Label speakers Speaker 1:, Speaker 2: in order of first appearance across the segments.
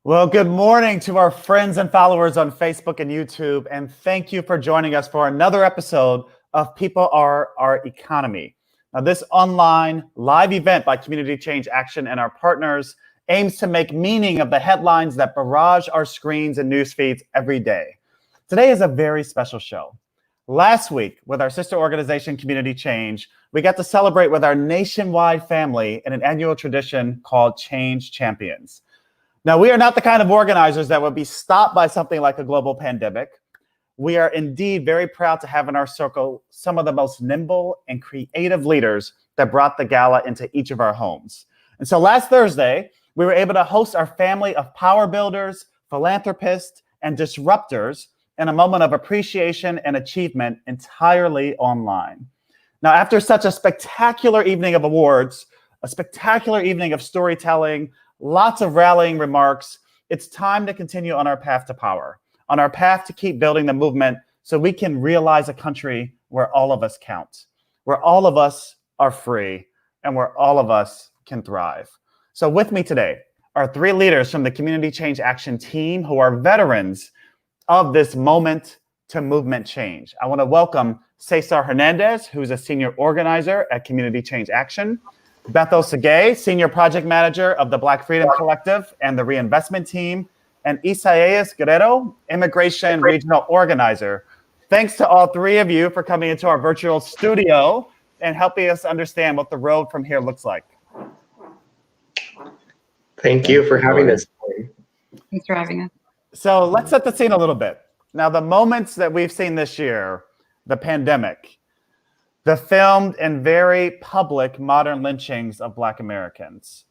Speaker 1: Well, good morning to our friends and followers on Facebook and YouTube, and thank you for joining us for another episode of People Are Our Economy. Now, this online live event by Community Change Action and our partners aims to make meaning of the headlines that barrage our screens and news feeds every day. Today is a very special show. Last week, with our sister organization, Community Change, we got to celebrate with our nationwide family in an annual tradition called Change Champions. Now, we are not the kind of organizers that would be stopped by something like a global pandemic. We are indeed very proud to have in our circle some of the most nimble and creative leaders that brought the gala into each of our homes. And so last Thursday, we were able to host our family of power builders, philanthropists, and disruptors in a moment of appreciation and achievement entirely online. Now, after such a spectacular evening of awards, a spectacular evening of storytelling, lots of rallying remarks, it's time to continue on our path to power, on our path to keep building the movement so we can realize a country where all of us count, where all of us are free, and where all of us can thrive. So with me today are three leaders from the Community Change Action team who are veterans of this moment to movement change. I want to welcome Cesar Hernandez, who's a senior organizer at Community Change Action, Bethel Tsegaye, Senior Project Manager of the Black Freedom Collective and the Reinvestment Team, and Isaias Guerrero, Immigration Regional Organizer. Thanks to all three of you for coming into our virtual studio and helping us understand what the road from here looks like.
Speaker 2: Thank you for having us.
Speaker 3: Thanks for having us.
Speaker 1: So let's set the scene a little bit. Now, the moments that we've seen this year, the pandemic, the filmed and very public modern lynchings of Black Americans,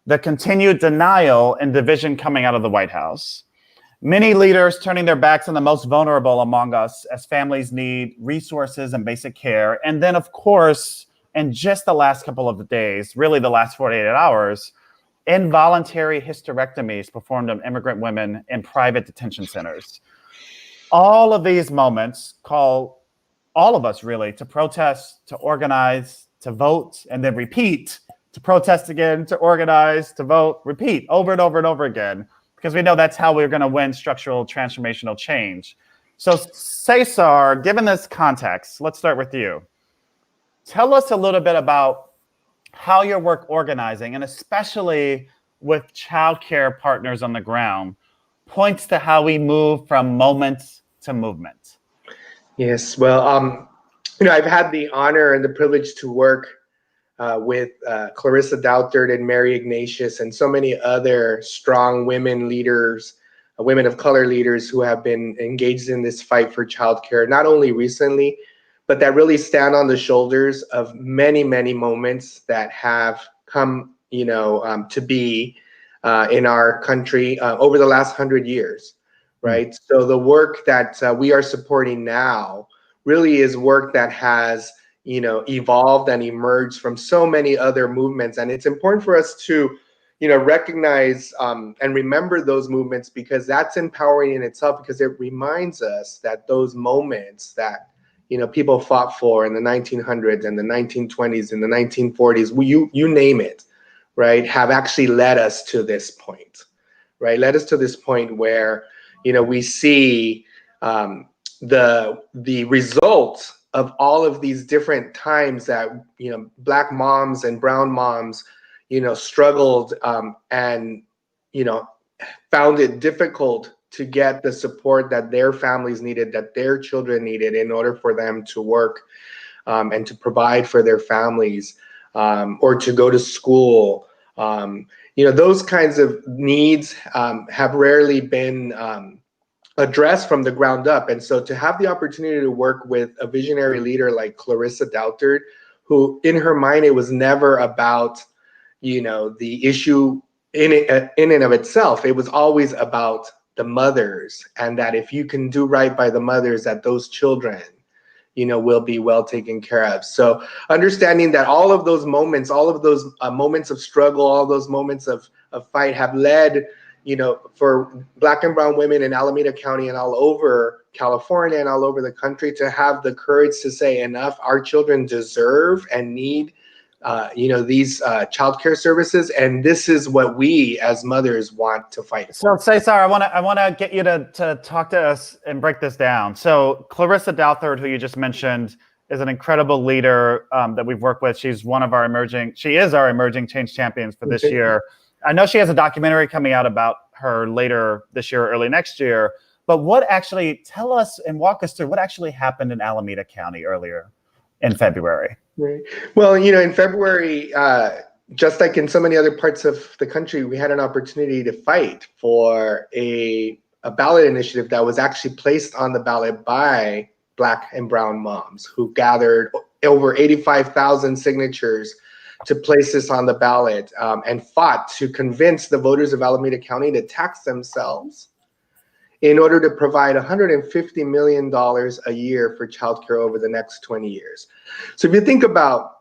Speaker 1: the continued denial and division coming out of the White House, many leaders turning their backs on the most vulnerable among us as families need resources and basic care. And then, of course, in just the last couple of days, really the last 48 hours, involuntary hysterectomies performed on immigrant women in private detention centers. All of these moments call all of us really to protest, to organize, to vote, and then repeat, to protest again, to organize, to vote, repeat over and over and over again, because we know that's how we're going to win structural transformational change. So Cesar, given this context, let's start with you. Tell us a little bit about how your work organizing, and especially with childcare partners on the ground, points to how we move from moment to movement.
Speaker 2: Yes, well, I've had the honor and the privilege to work with Clarissa Douthat and Mary Ignatius and so many other strong women leaders, women of color leaders who have been engaged in this fight for childcare, not only recently, but that really stand on the shoulders of many, many moments that have come, to be in our country over the last 100 years. Right. So the work that we are supporting now really is work that has, evolved and emerged from so many other movements. And it's important for us to, recognize and remember those movements, because that's empowering in itself, because it reminds us that those moments that, people fought for in the 1900s and the 1920s and the 1940s, you name it, right, have actually led us to this point, right, led us to this point where we see the result of all of these different times that Black moms and brown moms struggled and found it difficult to get the support that their families needed, that their children needed, in order for them to work and to provide for their families or to go to school. Those kinds of needs have rarely been addressed from the ground up. And so to have the opportunity to work with a visionary leader like Clarissa Douthat, who in her mind, it was never about, the issue in and of itself. It was always about the mothers, and that if you can do right by the mothers, that those children will be well taken care of. So understanding that all of those moments of struggle, all those moments of fight have led, for Black and brown women in Alameda County and all over California and all over the country to have the courage to say enough, our children deserve and need these childcare services, and this is what we as mothers want to fight for.
Speaker 1: So, Cesar, I want to get you to talk to us and break this down. So, Clarissa Douthard, who you just mentioned, is an incredible leader that we've worked with. She is our emerging change champions for this year. I know she has a documentary coming out about her later this year, early next year. But tell us and walk us through what actually happened in Alameda County earlier in February.
Speaker 2: Right. Well, in February, just like in so many other parts of the country, we had an opportunity to fight for a ballot initiative that was actually placed on the ballot by Black and brown moms who gathered over 85,000 signatures to place this on the ballot and fought to convince the voters of Alameda County to tax themselves in order to provide $150 million a year for childcare over the next 20 years. So if you think about,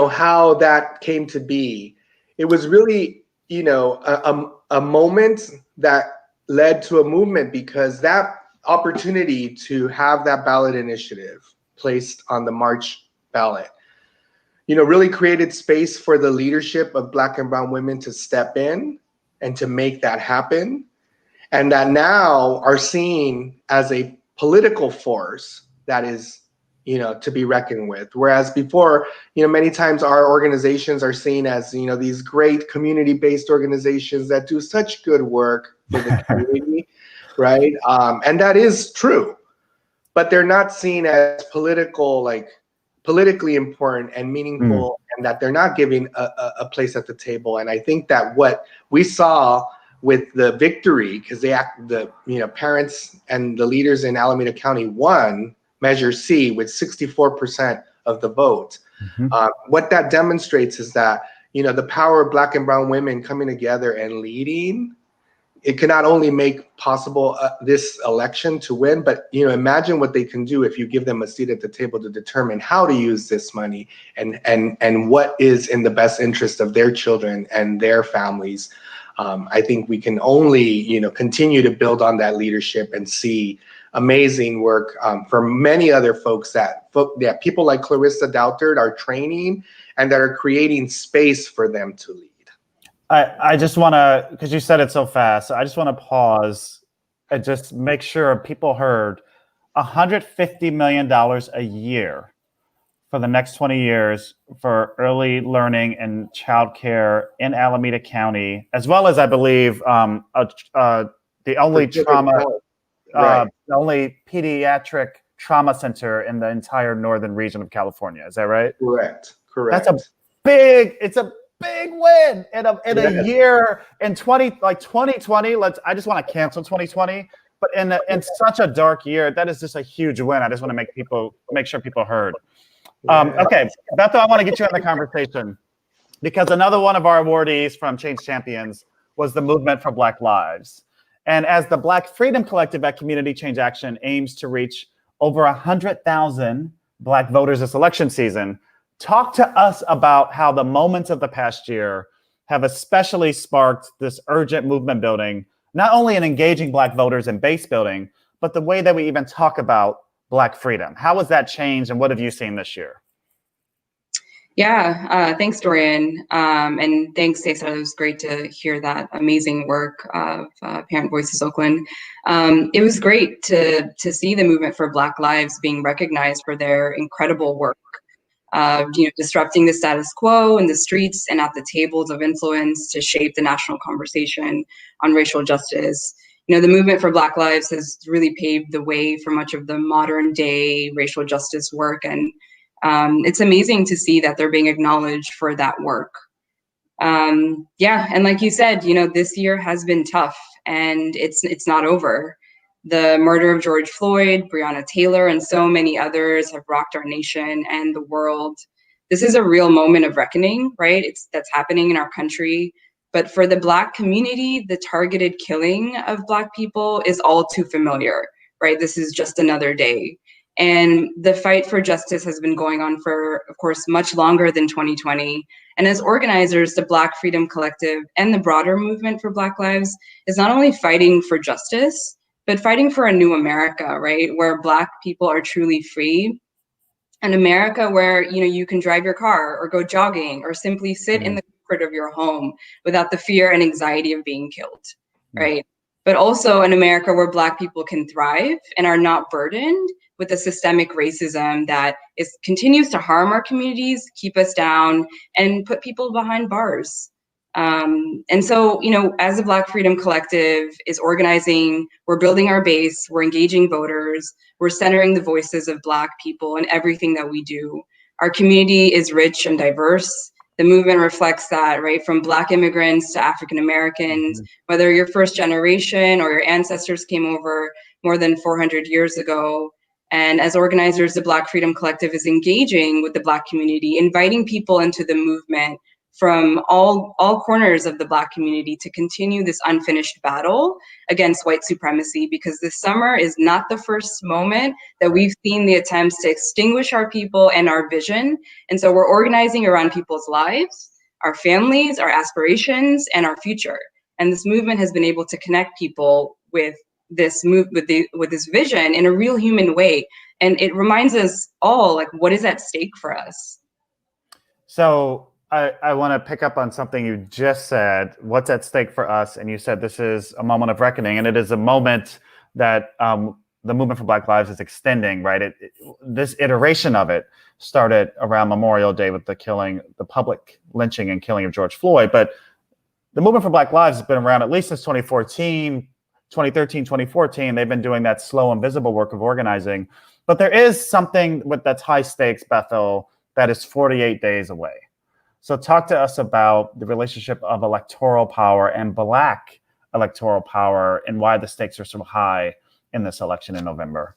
Speaker 2: how that came to be, it was really, a moment that led to a movement, because that opportunity to have that ballot initiative placed on the March ballot, really created space for the leadership of Black and brown women to step in and to make that happen. And that now are seen as a political force that is, to be reckoned with. Whereas before, many times our organizations are seen as, these great community-based organizations that do such good work for the community, right? And that is true, but they're not seen as politically important and meaningful, and that they're not giving a place at the table. And I think that what we saw with the victory, because the parents and the leaders in Alameda County won Measure C with 64% of the vote. What that demonstrates is that the power of Black and brown women coming together and leading, it can not only make possible this election to win, but imagine what they can do if you give them a seat at the table to determine how to use this money and what is in the best interest of their children and their families. I think we can only, continue to build on that leadership and see amazing work for many other folks that people like Clarissa Douthard are training and that are creating space for them to lead.
Speaker 1: I just want to, because you said it so fast, I just want to pause and just make sure people heard $150 million a year for the next 20 years for early learning and childcare in Alameda County, as well as, I believe, the only the only pediatric trauma center in the entire northern region of California. Is that right?
Speaker 2: Correct.
Speaker 1: It's a big win in a year in 2020. I just want to cancel 2020, but in such a dark year, that is just a huge win. I just want to make sure people heard. Okay, Bethel, I want to get you in the conversation because another one of our awardees from Change Champions was the Movement for Black Lives. And as the Black Freedom Collective at Community Change Action aims to reach over 100,000 Black voters this election season, talk to us about how the moments of the past year have especially sparked this urgent movement building, not only in engaging Black voters in base building, but the way that we even talk about Black freedom. How has that changed, and what have you seen this year?
Speaker 3: Yeah, thanks, Dorian. And thanks, Cesar. It was great to hear that amazing work of Parent Voices Oakland. It was great to see the movement for Black lives being recognized for their incredible work, disrupting the status quo in the streets and at the tables of influence to shape the national conversation on racial justice. The movement for Black lives has really paved the way for much of the modern day racial justice work. And it's amazing to see that they're being acknowledged for that work. And like you said, this year has been tough and it's not over. The murder of George Floyd, Breonna Taylor, and so many others have rocked our nation and the world. This is a real moment of reckoning, right? That's happening in our country. But for the Black community, the targeted killing of Black people is all too familiar, right? This is just another day. And the fight for justice has been going on for, of course, much longer than 2020. And as organizers, the Black Freedom Collective and the broader movement for Black lives is not only fighting for justice, but fighting for a new America, right? Where Black people are truly free an America where, you can drive your car or go jogging or simply sit in the comfort of your home without the fear and anxiety of being killed, right? But also an America where Black people can thrive and are not burdened with the systemic racism that continues to harm our communities, keep us down, and put people behind bars. And so, as the Black Freedom Collective is organizing, we're building our base, we're engaging voters, we're centering the voices of Black people in everything that we do. Our community is rich and diverse. The movement reflects that, right? From Black immigrants to African Americans, whether you're first generation or your ancestors came over more than 400 years ago. And as organizers, the Black Freedom Collective is engaging with the Black community, inviting people into the movement from all corners of the Black community to continue this unfinished battle against white supremacy, because this summer is not the first moment that we've seen the attempts to extinguish our people and our vision. And so we're organizing around people's lives, our families, our aspirations, and our future. And this movement has been able to connect people with this this vision in a real human way. And it reminds us all, like, what is at stake for us?
Speaker 1: So I want to pick up on something you just said. What's at stake for us? And you said this is a moment of reckoning, and it is a moment that the movement for Black Lives is extending, right? This iteration of it started around Memorial Day with the public lynching and killing of George Floyd. But the movement for Black Lives has been around at least since 2013, 2014. They've been doing that slow and visible work of organizing. But there is something that's high stakes, Bethel, that is 48 days away. So talk to us about the relationship of electoral power and Black electoral power and why the stakes are so high in this election in November.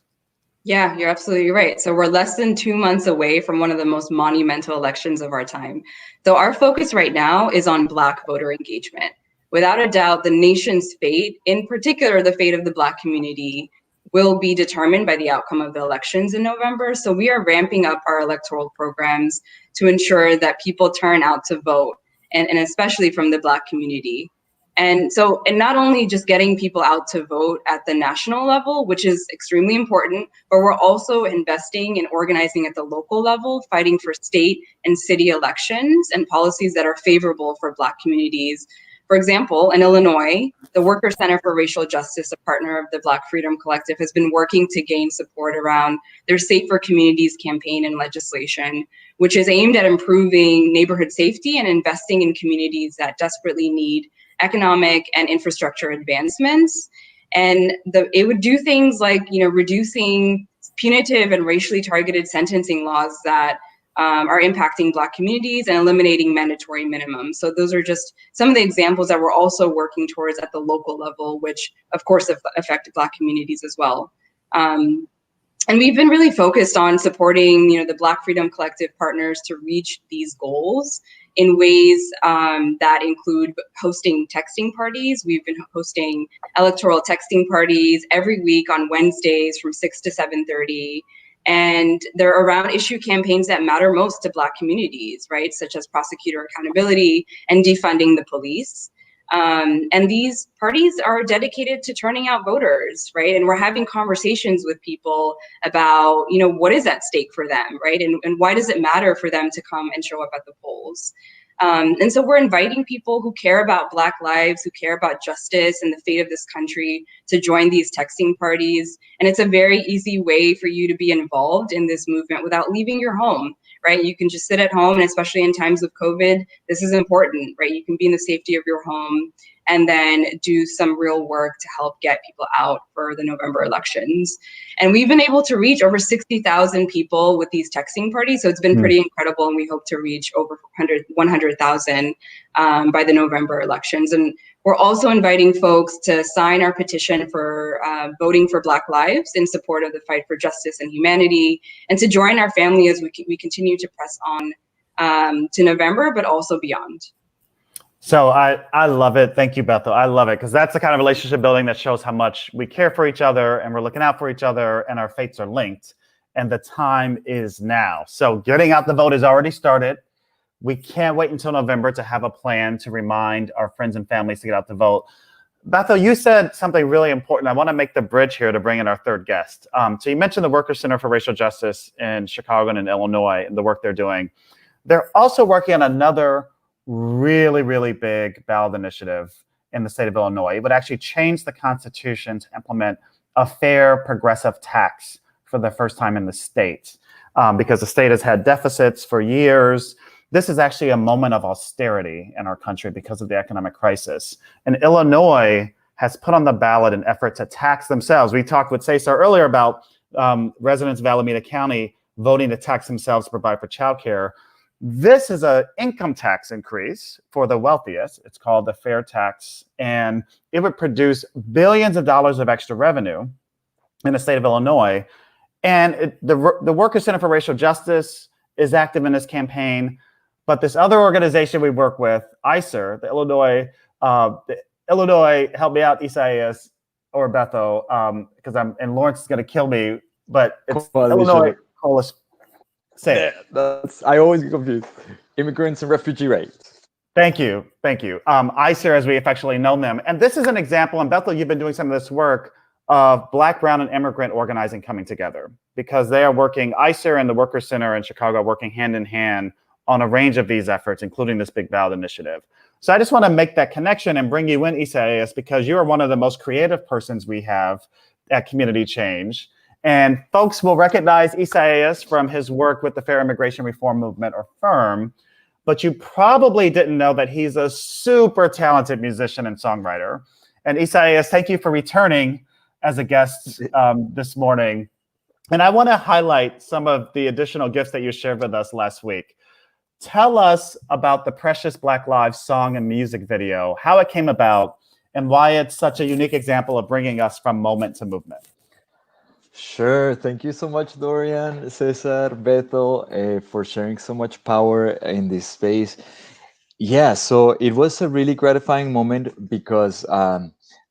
Speaker 3: Yeah, you're absolutely right. So we're less than 2 months away from one of the most monumental elections of our time. So our focus right now is on Black voter engagement. Without a doubt, the nation's fate, in particular the fate of the Black community, will be determined by the outcome of the elections in November. So we are ramping up our electoral programs to ensure that people turn out to vote, and especially from the Black community. And not only just getting people out to vote at the national level, which is extremely important, but we're also investing in organizing at the local level, fighting for state and city elections and policies that are favorable for Black communities. For example, in Illinois, the Worker Center for Racial Justice, a partner of the Black Freedom Collective, has been working to gain support around their Safer Communities campaign and legislation, which is aimed at improving neighborhood safety and investing in communities that desperately need economic and infrastructure advancements. And it would do things like, reducing punitive and racially targeted sentencing laws that are impacting Black communities and eliminating mandatory minimums. So those are just some of the examples that we're also working towards at the local level, which of course affect Black communities as well. And we've been really focused on supporting, the Black Freedom Collective partners to reach these goals in ways that include hosting texting parties. We've been hosting electoral texting parties every week on Wednesdays from 6 to 7:30. And they're around issue campaigns that matter most to Black communities, right? Such as prosecutor accountability and defunding the police. And these parties are dedicated to turning out voters, right? And we're having conversations with people about, what is at stake for them, right? And why does it matter for them to come and show up at the polls? And so we're inviting people who care about Black lives, who care about justice and the fate of this country, to join these texting parties. And it's a very easy way for you to be involved in this movement without leaving your home, right? You can just sit at home, and especially in times of COVID, this is important, right? You can be in the safety of your home and then do some real work to help get people out for the November elections. And we've been able to reach over 60,000 people with these texting parties. So it's been pretty incredible, and we hope to reach over 100,000 by the November elections. And we're also inviting folks to sign our petition for voting for Black lives in support of the fight for justice and humanity, and to join our family as we continue to press on to November, but also beyond.
Speaker 1: So I love it. Thank you, Bethel. I love it, because that's the kind of relationship building that shows how much we care for each other and we're looking out for each other, and our fates are linked, and the time is now. So getting out the vote has already started. We can't wait until November to have a plan to remind our friends and families to get out the vote. Bethel, you said something really important. I want to make the bridge here to bring in our third guest. So you mentioned the Workers' Center for Racial Justice in Chicago and in Illinois and the work they're doing. They're also working on another really, really big ballot initiative in the state of Illinois. It would actually change the Constitution to implement a fair progressive tax for the first time in the state, because the state has had deficits for years. This is actually a moment of austerity in our country because of the economic crisis. And Illinois has put on the ballot an effort to tax themselves. We talked with Cesar earlier about residents of Alameda County voting to tax themselves to provide for childcare. This is an income tax increase for the wealthiest. It's called the fair tax, and it would produce billions of dollars of extra revenue in the state of Illinois. And the Workers' Center for Racial Justice is active in this campaign, but this other organization we work with, ICER, the Illinois, help me out, Isaias or Bethel, because and Lawrence is going to kill me, but it's Illinois Coalition. Say it.
Speaker 4: I always get confused. Immigrants and refugee rights.
Speaker 1: Thank you. ICER, as we affectionately know them. And this is an example, and Bethel, you've been doing some of this work of Black, Brown, and immigrant organizing coming together, because they are working, ICER and the Workers' Center in Chicago are working hand in hand on a range of these efforts, including this big ballot initiative. So I just want to make that connection and bring you in, Isaias, because you are one of the most creative persons we have at Community Change. And folks will recognize Isaias from his work with the Fair Immigration Reform Movement, or FIRM, but you probably didn't know that he's a super talented musician and songwriter. And Isaias, thank you for returning as a guest this morning. And I want to highlight some of the additional gifts that you shared with us last week. Tell us about the Precious Black Lives song and music video, how it came about, and why it's such a unique example of bringing us from moment to movement.
Speaker 4: Sure. Thank you so much, Dorian, Cesar, Bethel, for sharing so much power in this space. Yeah, so it was a really gratifying moment because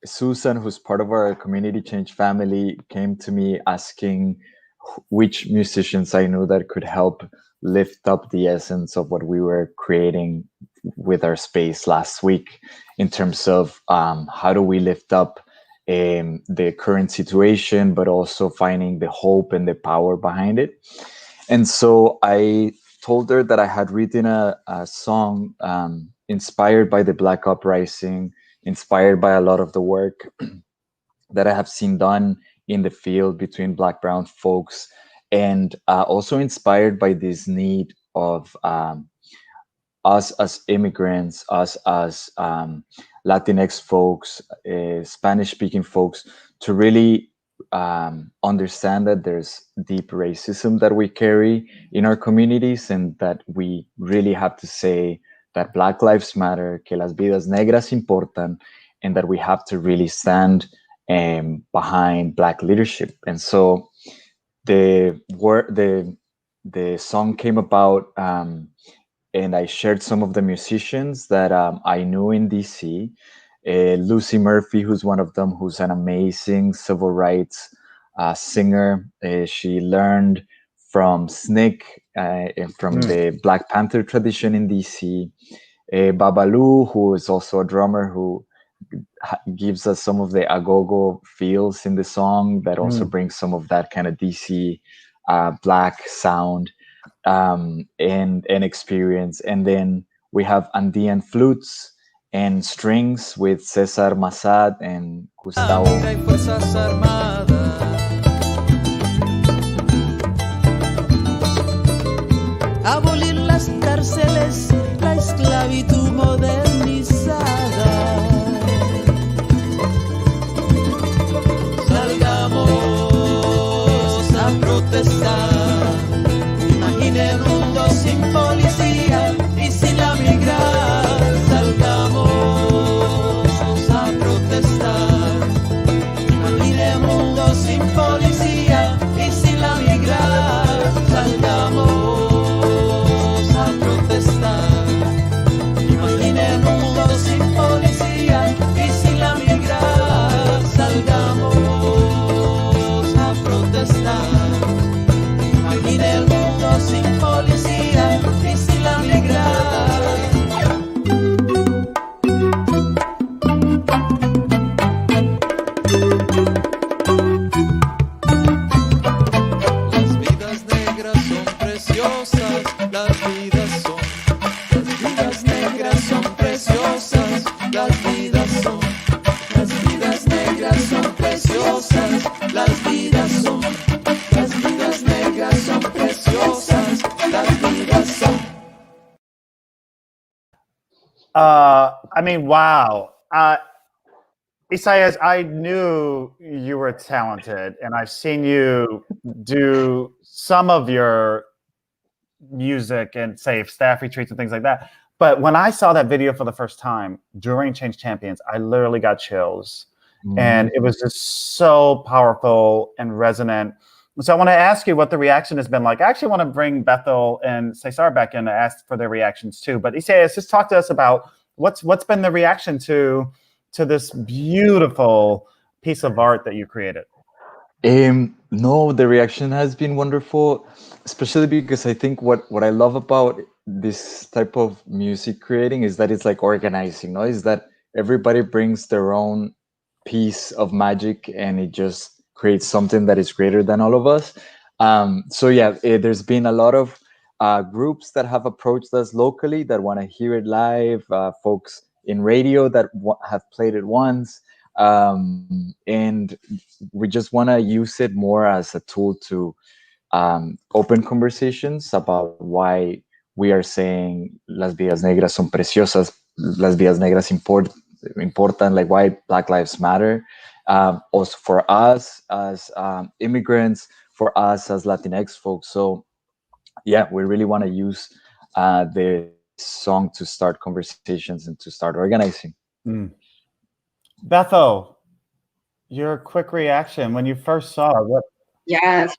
Speaker 4: Susan, who's part of our Community Change family, came to me asking which musicians I knew that could help lift up the essence of what we were creating with our space last week, in terms of how do we lift up the current situation, but also finding the hope and the power behind it. And so I told her that I had written a song inspired by the Black Uprising, inspired by a lot of the work that I have seen done in the field between Black, Brown folks, and also inspired by this need of us as immigrants, us as Latinx folks, Spanish-speaking folks, to really understand that there's deep racism that we carry in our communities, and that we really have to say that Black lives matter, que las vidas negras importan, and that we have to really stand behind Black leadership. And so the song came about, and I shared some of the musicians that I knew in DC. Lucy Murphy, who's one of them, who's an amazing civil rights singer. She learned from SNCC and from the Black Panther tradition in DC. Babalu, who is also a drummer, who gives us some of the agogo feels in the song that also brings some of that kind of DC Black sound and experience. And then we have Andean flutes and strings with Cesar Masad and Gustavo.
Speaker 5: Abolir las cárceles, la esclavitud modernizada. Salgamos a protestar. Imagine un mundo sin policía y sin la migrar. Salgamos a protestar. Imagine un mundo sin policía y sin la migrar. Salgamos a protestar. las vidas negras son preciosas, las vidas negras son preciosas, las vidas son.
Speaker 1: I mean, wow. Isaias, I knew you were talented, and I've seen you do some of your music and say staff retreats and things like that. But when I saw that video for the first time during Change Champions, I literally got chills. And it was just so powerful and resonant. So I want to ask you what the reaction has been like. I actually want to bring Bethel and Cesar back in to ask for their reactions too. But Isaias, just talk to us about what's been the reaction to this beautiful piece of art that you created.
Speaker 4: No, the reaction has been wonderful, especially because I think what I love about this type of music creating is that it's like organizing, no? Is that everybody brings their own piece of magic and it just creates something that is greater than all of us. So yeah, there's been a lot of groups that have approached us locally that want to hear it live, folks in radio that have played it once. And we just want to use it more as a tool to open conversations about why we are saying las vidas negras son preciosas, las vidas negras important, like why Black Lives Matter. Also for us as immigrants, for us as Latinx folks. So yeah, we really want to use the song to start conversations and to start organizing.
Speaker 1: Bethel, your quick reaction when you first saw it. What?
Speaker 3: Yes.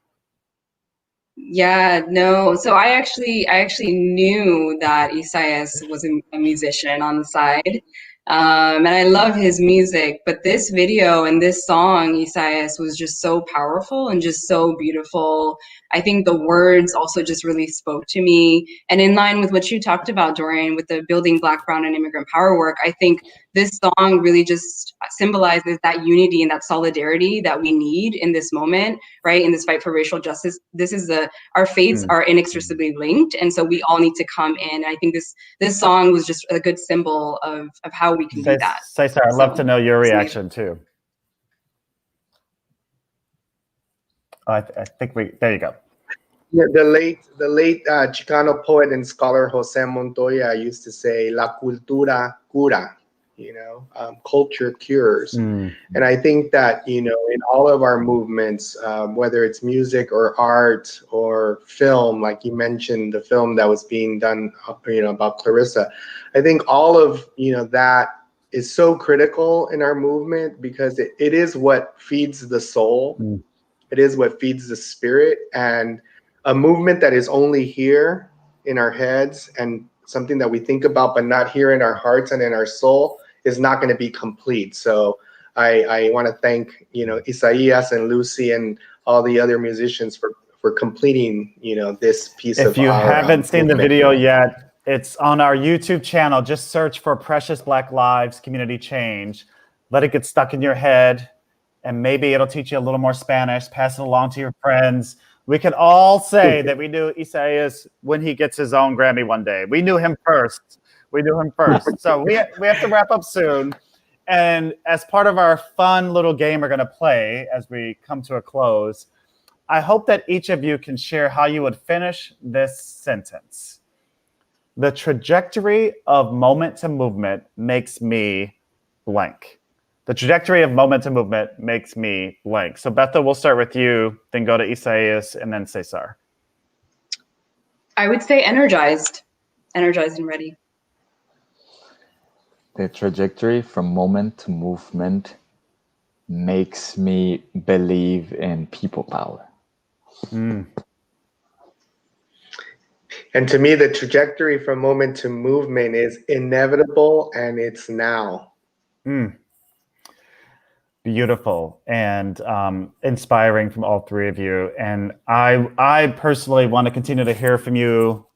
Speaker 3: Yeah, no. So I actually knew that Isaias was a musician on the side. And I love his music, but this video and this song, Isaias, was just so powerful and just so beautiful. I think the words also just really spoke to me. And in line with what you talked about, Dorian, with the Building Black, Brown, and Immigrant Power work, I think this song really just symbolizes that unity and that solidarity that we need in this moment, right? In this fight for racial justice. This is our fates are inextricably linked. And so we all need to come in. And I think this song was just a good symbol of how we can do that.
Speaker 1: Cesar, I'd love to know your reaction too. I think there you go.
Speaker 2: Yeah, the late Chicano poet and scholar Jose Montoya used to say, "La cultura cura," culture cures. And I think that, in all of our movements, whether it's music or art or film, like you mentioned, the film that was being done, about Clarissa, I think all of, that is so critical in our movement because it is what feeds the soul. It is what feeds the spirit. And a movement that is only here in our heads and something that we think about but not here in our hearts and in our soul is not going to be complete. So I want to thank, Isaias and Lucy and all the other musicians for completing, this piece of
Speaker 1: If you haven't seen the video yet, it's on our YouTube channel. Just search for Precious Black Lives Community Change. Let it get stuck in your head, and maybe it'll teach you a little more Spanish. Pass it along to your friends. We can all say that we knew Isaias when he gets his own Grammy one day. We knew him first. So we have to wrap up soon. And as part of our fun little game we're going to play as we come to a close, I hope that each of you can share how you would finish this sentence. The trajectory of moment to movement makes me blank. The trajectory of moment to movement makes me blank. So Bethel, we'll start with you, then go to Isaias, and then Cesar.
Speaker 3: I would say energized and ready.
Speaker 4: The trajectory from moment to movement makes me believe in people power.
Speaker 2: And to me, the trajectory from moment to movement is inevitable, and it's now.
Speaker 1: Beautiful and inspiring from all three of you. And I personally want to continue to hear from you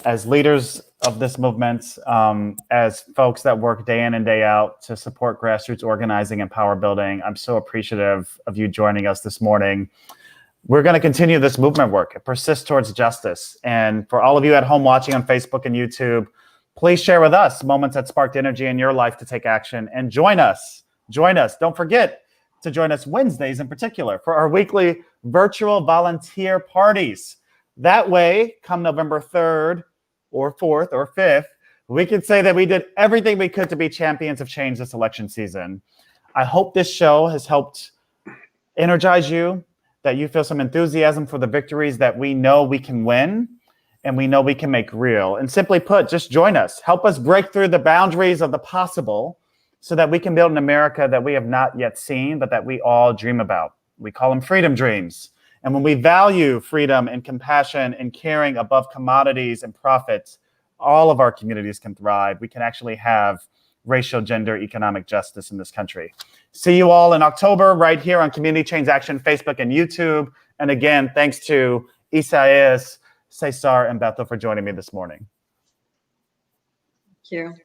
Speaker 1: as leaders of this movement, as folks that work day in and day out to support grassroots organizing and power building. I'm so appreciative of you joining us this morning. We're going to continue this movement work, persist towards justice. And for all of you at home watching on Facebook and YouTube, Please share with us moments that sparked energy in your life to take action, and join us. Join us. Don't forget to join us Wednesdays in particular for our weekly virtual volunteer parties. That way, come November 3rd or 4th or 5th, we can say that we did everything we could to be champions of change this election season. I hope this show has helped energize you, that you feel some enthusiasm for the victories that we know we can win and we know we can make real. And simply put, just join us. Help us break through the boundaries of the possible so that we can build an America that we have not yet seen, but that we all dream about. We call them freedom dreams. And when we value freedom and compassion and caring above commodities and profits, all of our communities can thrive. We can actually have racial, gender, economic justice in this country. See you all in October right here on Community Change Action, Facebook and YouTube. And again, thanks to Isaias, Cesar, and Bethel for joining me this morning.
Speaker 3: Thank you.